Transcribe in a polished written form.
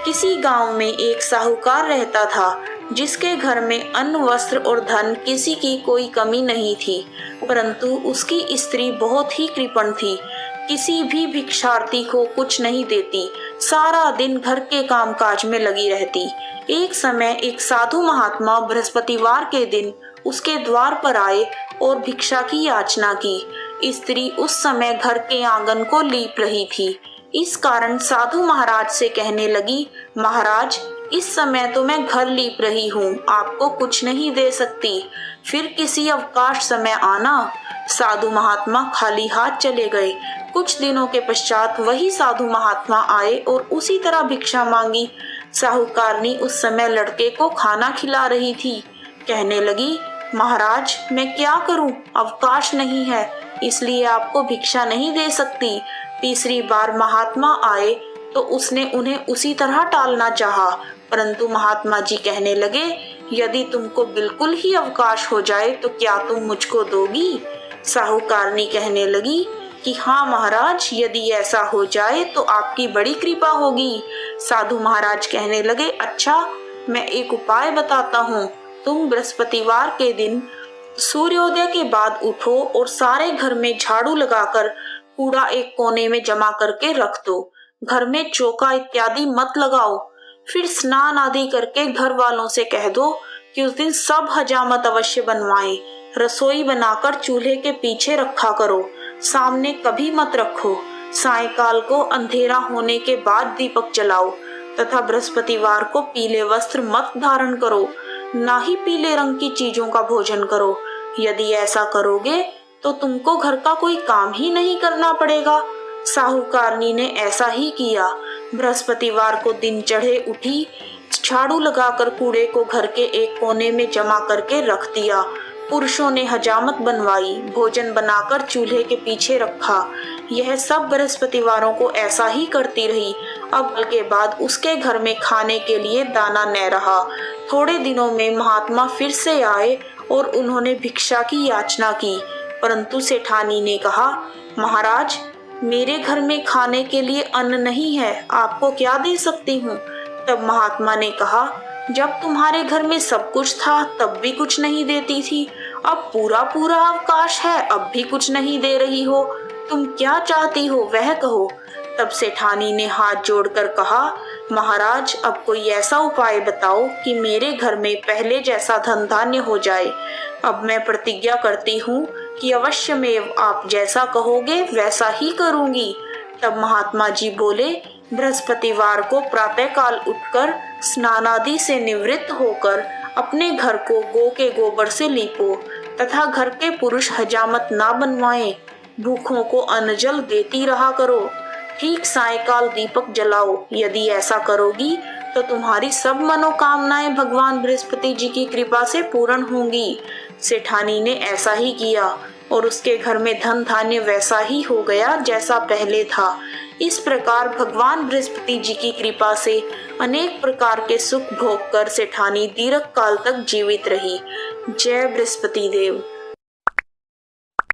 किसी गांव में एक साहूकार रहता था, जिसके घर में अन्न, वस्त्र और धन किसी की कोई कमी नहीं थी। परंतु उसकी स्त्री बहुत ही कृपण थी, किसी भी भिक्षार्थी को कुछ नहीं देती, सारा दिन घर के कामकाज में लगी रहती। एक समय एक साधु महात्मा बृहस्पतिवार के दिन उसके द्वार पर आए और भिक्षा की याचना की। स्त्री उस समय घर के आंगन को लीप रही थी। इस कारण साधु महाराज से कहने लगी, महाराज, इस समय तो मैं घर लीप रही हूँ, आपको कुछ नहीं दे सकती, फिर किसी अवकाश समय आना। साधु महात्मा खाली हाथ चले गए। कुछ दिनों के पश्चात वही साधु महात्मा आए और उसी तरह भिक्षा मांगी। साहूकारनी उस समय लड़के को खाना खिला रही थी। कहने लगी, महाराज, मैं क्या करूं, अवकाश नहीं है, इसलिए आपको भिक्षा नहीं दे सकती। तीसरी बार महात्मा आए तो उसने उन्हें उसी तरह टालना चाहा, परंतु महात्मा जी कहने लगे, यदि तुमको बिल्कुल ही अवकाश हो जाए तो क्या तुम मुझको दोगी? साहूकारनी कहने लगी कि हाँ महाराज, यदि ऐसा हो जाए तो आपकी बड़ी कृपा होगी। साधु महाराज कहने लगे, अच्छा, मैं एक उपाय बताता हूँ। तुम बृहस्पतिवार के दिन सूर्योदय के बाद उठो और सारे घर में झाड़ू लगाकर कूड़ा एक कोने में जमा करके रख दो। घर में चौका इत्यादि मत लगाओ। फिर स्नान आदि करके घर वालों से कह दो कि उस दिन सब हजामत अवश्य बनवाएं। रसोई बनाकर चूल्हे के पीछे रखा करो, सामने कभी मत रखो। सायंकाल को अंधेरा होने के बाद दीपक जलाओ तथा बृहस्पतिवार को पीले वस्त्र मत धारण करो, ना ही पीले रंग की चीजों का भोजन करो। यदि ऐसा करोगे तो तुमको घर का कोई काम ही नहीं करना पड़ेगा। साहूकारनी ने ऐसा ही किया। बृहस्पतिवार को दिन चढ़े उठी, झाड़ू लगाकर कूड़े को घर के एक कोने में जमा करके रख दिया। पुरुषों ने हजामत बनवाई, भोजन बनाकर चूल्हे के पीछे रखा। यह सब बृहस्पतिवारों को ऐसा ही करती रही। अब के बाद उसके घर में खाने के लिए दाना न रहा। थोड़े दिनों में महात्मा फिर से आए और उन्होंने भिक्षा की याचना की, परंतु सेठानी ने कहा, महाराज, मेरे घर में खाने के लिए अन्न नहीं है, आपको क्या दे सकती हूँ? तब महात्मा ने कहा, जब तुम्हारे घर में सब कुछ था तब भी कुछ नहीं देती थी, अब पूरा पूरा अवकाश है, अब भी कुछ नहीं दे रही हो, तुम क्या चाहती हो वह कहो। तब सेठानी ने हाथ जोड़कर कहा, महाराज, अब कोई ऐसा उपाय बताओ कि मेरे घर में पहले जैसा धन धान्य हो जाए। अब मैं प्रतिज्ञा करती हूँ कि अवश्यमेव आप जैसा कहोगे वैसा ही करूँगी। तब महात्मा जी बोले, बृहस्पतिवार को प्रातःकाल उठकर स्नान आदि से निवृत्त होकर अपने घर को गौ के गोबर से लीपो तथा घर के पुरुष हजामत ना बनवाएं। भूखों को अन्न जल देती रहा करो। ठीक सायंकाल दीपक जलाओ। यदि ऐसा करोगी तो तुम्हारी सब मनोकामनाएं भगवान बृहस्पति जी की कृपा से पूर्ण होंगी। सेठानी ने ऐसा ही किया और उसके घर में धन धान्य वैसा ही हो गया जैसा पहले था। इस प्रकार भगवान बृहस्पति जी की कृपा से अनेक प्रकार के सुख भोग कर सेठानी दीर्घ काल तक जीवित रही। जय बृहस्पति देव।